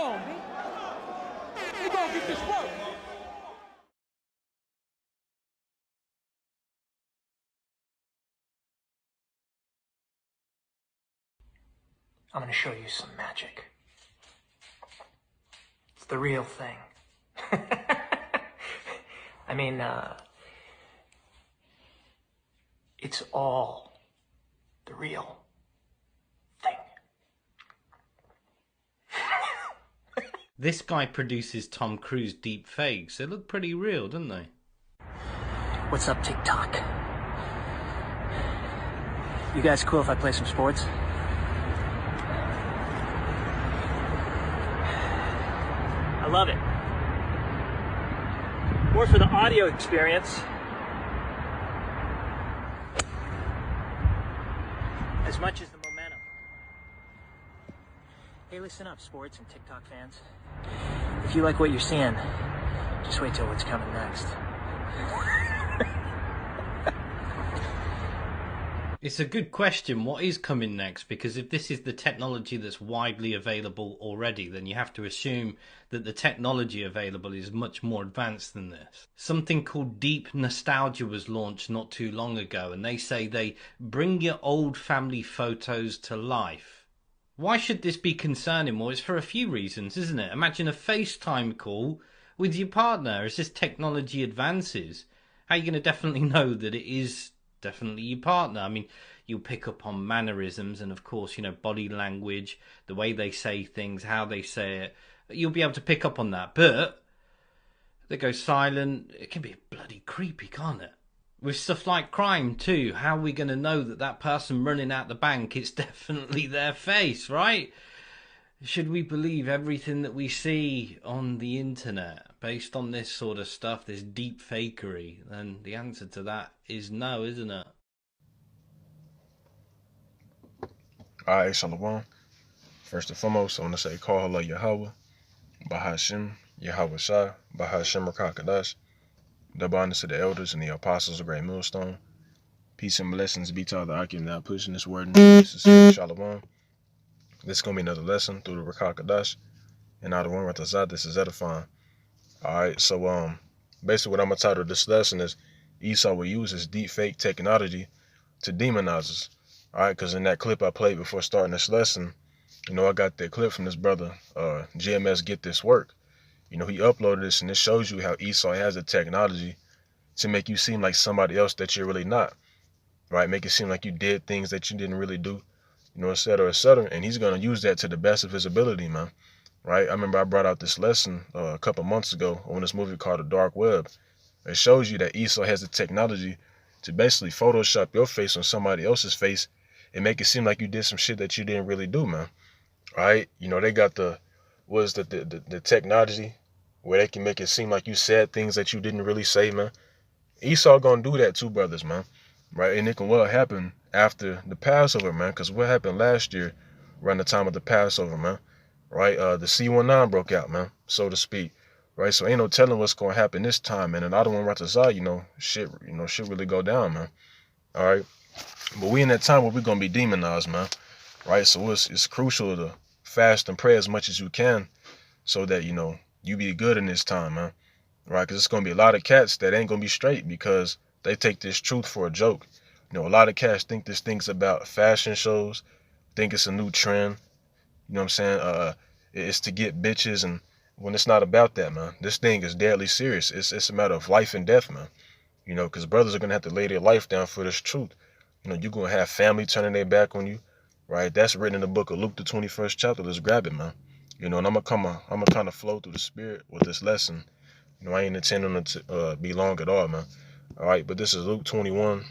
on, B. We gonna get this work. I'm gonna show you some magic. It's the real thing. I mean, it's all the real thing. This guy produces Tom Cruise deep fakes. They look pretty real, don't they? What's up, TikTok? You guys cool if I play some sports? I love it. More for the audio experience. As much as the momentum. Hey, listen up, sports and TikTok fans. If you like what you're seeing, just wait till what's coming next. It's a good question. What is coming next? Because if this is the technology that's widely available already, then you have to assume that the technology available is much more advanced than this. Something called Deep Nostalgia was launched not too long ago, and they say they bring your old family photos to life. Why should this be concerning? Well, it's for a few reasons, isn't it? Imagine a FaceTime call with your partner as this technology advances. How are you going to definitely know that it is definitely your partner? I mean, you'll pick up on mannerisms and, of course, body language, the way they say things, how they say it. You'll be able to pick up on that. But they go silent. It can be bloody creepy, can't it? With stuff like crime too, how are we going to know that that person running out the bank, it's definitely their face, right? Should we believe everything that we see on the internet based on this sort of stuff, this deep fakery? Then the answer to that is no, isn't it? Alright, Shalom. First and foremost, I want to say, Call Allah Yahweh, Bahashim, Yahweh Shah, Bahashim Rakakadash. Double honors to the elders and the apostles of Great Millstone. Peace and blessings be to all the Akim now pushing this word into sincere Shalom. This is going to be another lesson through the Rakakadash. And out of one Ratazat, this is edifying. Alright, so basically what I'm going to title this lesson is Esaw will use his deep fake technology to demonize us. Alright, because in that clip I played before starting this lesson, I got that clip from this brother, GMS Get This Work. He uploaded this, and it shows you how Esaw has the technology to make you seem like somebody else that you're really not, right? Make it seem like you did things that you didn't really do, et cetera, et cetera. And he's going to use that to the best of his ability, man, right? I remember I brought out this lesson a couple months ago on this movie called The Dark Web. It shows you that Esaw has the technology to basically Photoshop your face on somebody else's face and make it seem like you did some shit that you didn't really do, man, right? They got the technology where they can make it seem like you said things that you didn't really say, man. Esaw gonna do that too, brothers, man. Right? And it can well happen after the Passover, man. Because what happened last year around the time of the Passover, man? Right? The C-19 broke out, man, so to speak. Right? So ain't no telling what's gonna happen this time, man. And I don't want to say, shit really go down, man. All right. But we in that time where we're gonna be demonized, man. Right? So it's crucial to fast and pray as much as you can so that, you be good in this time, man. Right? Because it's going to be a lot of cats that ain't going to be straight because they take this truth for a joke. A lot of cats think this thing's about fashion shows, think it's a new trend. You know what I'm saying? It's to get bitches, and when it's not about that, man. This thing is deadly serious. It's a matter of life and death, man. Because brothers are going to have to lay their life down for this truth. You're going to have family turning their back on you, right? That's written in the book of Luke, the 21st chapter. Let's grab it, man. And I'm gonna kind of flow through the spirit with this lesson. I ain't intending it to be long at all, man. All right, but this is Luke 21.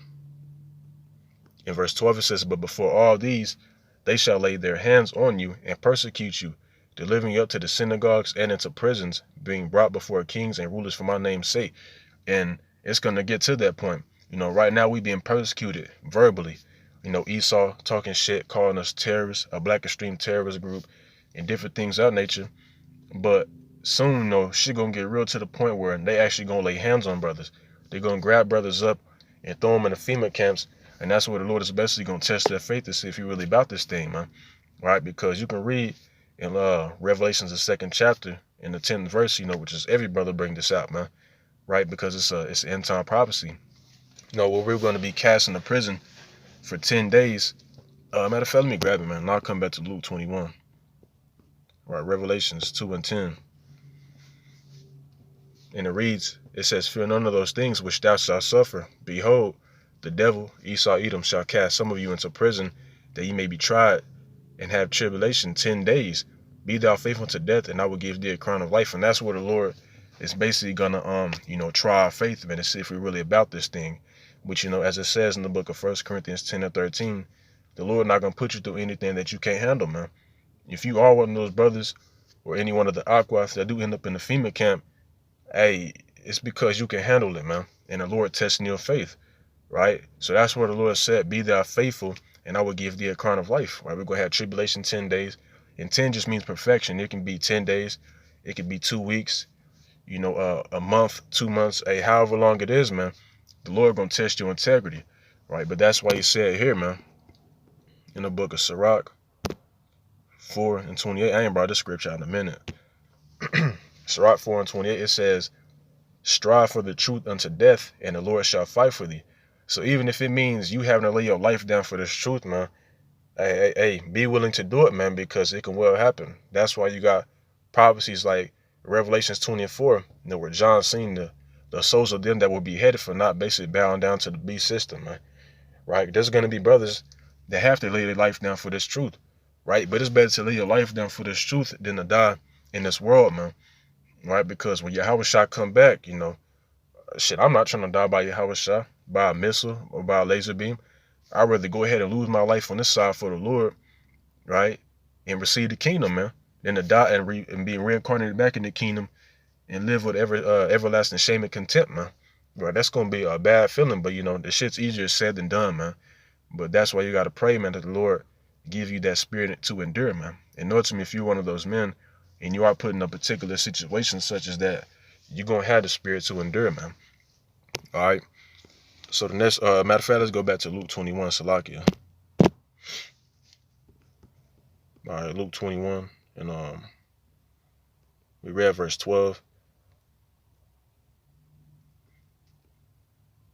In verse 12, it says, "But before all these, they shall lay their hands on you and persecute you, delivering you up to the synagogues and into prisons, being brought before kings and rulers for my name's sake." And it's gonna get to that point. Right now we being persecuted verbally. Esaw talking shit, calling us terrorists, a black extreme terrorist group, and different things of that nature. But soon, shit gonna get real to the point where they actually gonna lay hands on brothers. They're gonna grab brothers up and throw them in the FEMA camps, and that's where the Lord is basically gonna test their faith to see if you're really about this thing, man. Right? Because you can read in Revelations, the 2nd chapter, in the 10th verse, which is every brother bring this out, man, right? Because it's an end time prophecy. Where we're going to be cast into prison for 10 days. Matter of fact, let me grab it, man, and I'll come back to Luke 21. Right, Revelations 2 and 10. And it says, fear none of those things which thou shalt suffer. Behold, the devil, Esaw, Edom, shall cast some of you into prison, that ye may be tried, and have tribulation 10 days. Be thou faithful to death, and I will give thee a crown of life. And that's where the Lord is basically gonna, try our faith, man, to see if we're really about this thing. Which, as it says in the book of 1 Corinthians 10 and 13, the Lord not gonna put you through anything that you can't handle, man. If you are one of those brothers, or any one of the aquas that do end up in the FEMA camp, hey, it's because you can handle it, man. And the Lord testing your faith, right? So that's where the Lord said, be thou faithful, and I will give thee a crown of life, right? We're going to have tribulation 10 days. And 10 just means perfection. It can be 10 days. It could be 2 weeks, a month, 2 months, however long it is, man. The Lord going to test your integrity, right? But that's why he said here, man, in the book of Sirach 4 and 28. I ain't brought this scripture out in a minute. Sirach 4 and 28, it says, strive for the truth unto death, and the Lord shall fight for thee. So even if it means you having to lay your life down for this truth, man, hey, be willing to do it, man, because it can well happen. That's why you got prophecies like Revelations 24, where John seen the souls of them that will be headed for not basically bowing down to the beast system, man. Right? There's going to be brothers that have to lay their life down for this truth, right? But it's better to lay your life down for this truth than to die in this world, man. Right? Because when Yahweh Shah come back, I'm not trying to die by Yahweh Shah, by a missile or by a laser beam. I'd rather go ahead and lose my life on this side for the Lord, right? And receive the kingdom, man, than to die and be reincarnated back in the kingdom and live with everlasting shame and contempt, man. Right? That's going to be a bad feeling, but, the shit's easier said than done, man. But that's why you got to pray, man, that the Lord give you that spirit to endure, man. And know to me, if you're one of those men and you are put in a particular situation such as that, you're going to have the spirit to endure, man. All right? So the next, matter of fact, let's go back to Luke 21, Salakia. All right, Luke 21, and we read verse 12.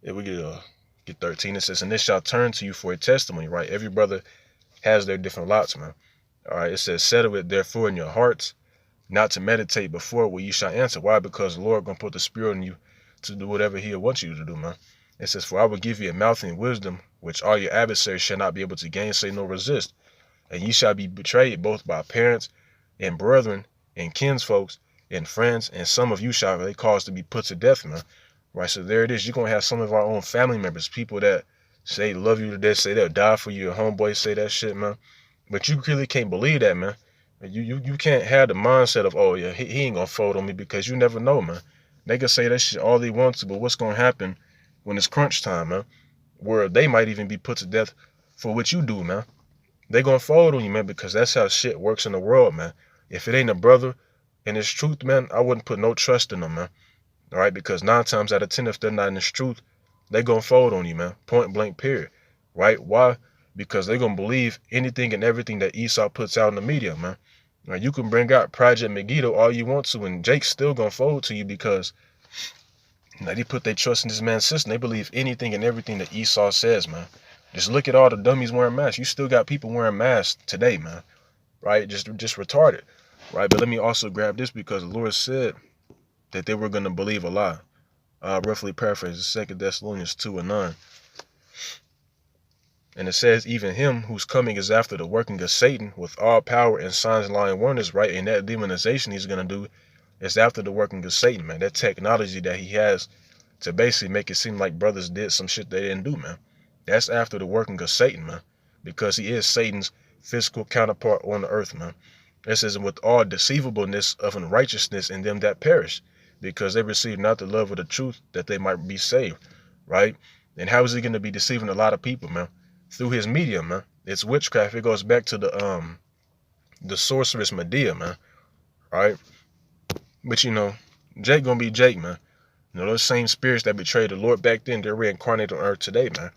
If we get 13, it says, and this shall turn to you for a testimony, right? Every brother has their different lots, man. All right, it says, settle it therefore in your hearts, not to meditate before what you shall answer. Why? Because the Lord gonna put the spirit in you to do whatever he wants you to do, man. It says, for I will give you a mouth and wisdom, which all your adversaries shall not be able to gainsay nor resist. And ye shall be betrayed both by parents and brethren and kinsfolks and friends, and some of you shall they cause to be put to death, man. Right, so there it is. You're going to have some of our own family members, people that say love you to death, say they'll die for you, your homeboys say that shit, man. But you really can't believe that, man. You can't have the mindset of, oh, yeah, he ain't going to fold on me, because you never know, man. They can say that shit all they want to, but what's going to happen when it's crunch time, man? Where they might even be put to death for what you do, man. They going to fold on you, man, because that's how shit works in the world, man. If it ain't a brother and it's truth, man, I wouldn't put no trust in them, man. All right, because 9 times out of 10, if they're not in this truth, they gonna fold on you, man. Point blank, period. Right? Why? Because they're gonna believe anything and everything that Esaw puts out in the media, man. Now, you can bring out Project Megiddo all you want to, and Jake's still gonna fold to you because they put their trust in this man's system. They believe anything and everything that Esaw says, man. Just look at all the dummies wearing masks. You still got people wearing masks today, man. Right? Just retarded. Right? But let me also grab this, because the Lord said that they were going to believe a lie. Roughly paraphrase 2 Thessalonians 2 and 9. And it says, even him whose coming is after the working of Satan with all power and signs, lying wonders, right? And that demonization he's going to do is after the working of Satan, man. That technology that he has to basically make it seem like brothers did some shit they didn't do, man. That's after the working of Satan, man. Because he is Satan's physical counterpart on the earth, man. It says, with all deceivableness of unrighteousness in them that perish, because they receive not the love of the truth, that they might be saved, right? And how is he going to be deceiving a lot of people, man? Through his media, man. It's witchcraft. It goes back to the sorceress Medea, man, right? But, Jake going to be Jake, man. Those same spirits that betrayed the Lord back then, they're reincarnated on earth today, man.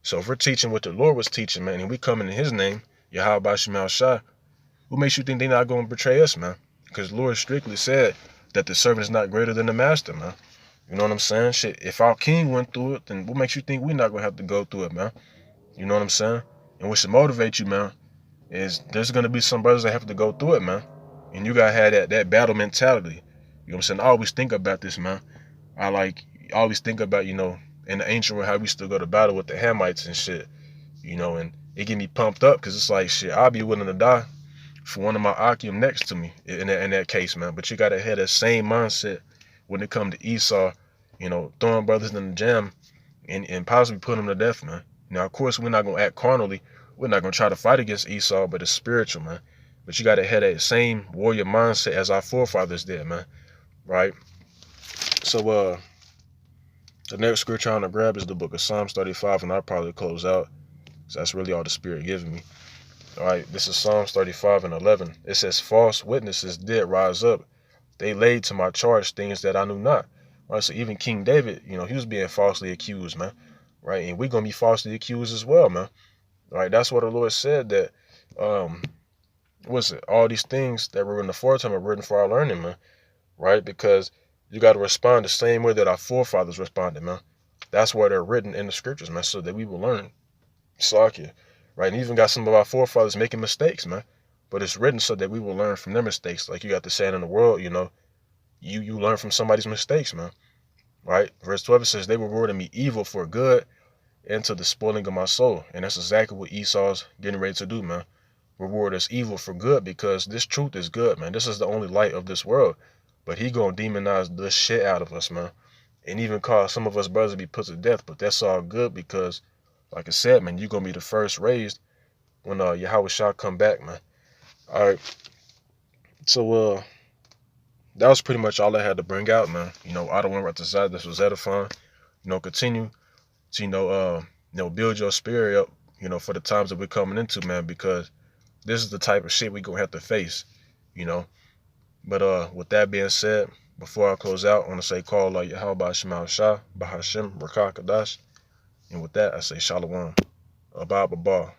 So if we're teaching what the Lord was teaching, man, and we coming in his name, Yahweh Shah, What makes you think they're not going to betray us, man? Because the Lord strictly said that the servant is not greater than the master, man. You know what I'm saying? Shit, if our king went through it, then what makes you think we're not going to have to go through it, man? You know what I'm saying? And what should motivate you, man, is there's going to be some brothers that have to go through it, man. And you got to have that battle mentality. You know what I'm saying? I always think about this, man. I always think about, you know, in the ancient world, how we still go to battle with the Hamites and shit. You know, and it get me pumped up because it's like, shit, I'll be willing to die for one of my Akim next to me in that case, man. But you got to have that same mindset when it comes to Esaw, you know, throwing brothers in the jam and possibly putting them to death, man. Now, of course, we're not going to act carnally. We're not going to try to fight against Esaw, but it's spiritual, man. But you got to have that same warrior mindset as our forefathers did, man. Right? So, the next scripture I'm trying to grab is the book of Psalms 35, and I'll probably close out. So that's really all the Spirit gives me. All right, this is Psalms 35 and 11. It says, false witnesses did rise up. They laid to my charge things that I knew not. All right, so even King David, you know, he was being falsely accused, man. Right, and we're going to be falsely accused as well, man. All right, that's what the Lord said that, all these things that were in the foretime are written for our learning, man. Right, because you got to respond the same way that our forefathers responded, man. That's why they're written in the scriptures, man, so that we will learn. Slakia, right? And even got some of our forefathers making mistakes, man. But it's written so that we will learn from their mistakes. Like you got the saying in the world, you know, you learn from somebody's mistakes, man. Right? Verse 12 says, they rewarded me evil for good and to the spoiling of my soul. And that's exactly what Esau's getting ready to do, man. Reward us evil for good because this truth is good, man. This is the only light of this world. But he gonna demonize the shit out of us, man. And even cause some of us brothers to be put to death. But that's all good because, like I said, man, you're going to be the first raised when Yahweh shall come back, man. All right. So, that was pretty much all I had to bring out, man. You know, I don't want to decide this was edifying. You know, continue to, you know, build your spirit up, you know, for the times that we're coming into, man, because this is the type of shit we're going to have to face, you know. But with that being said, before I close out, I want to say, call Yahweh Shema Shah, Bahashem, Rakah Kadash. And with that, I say Shalom. Abba Baba.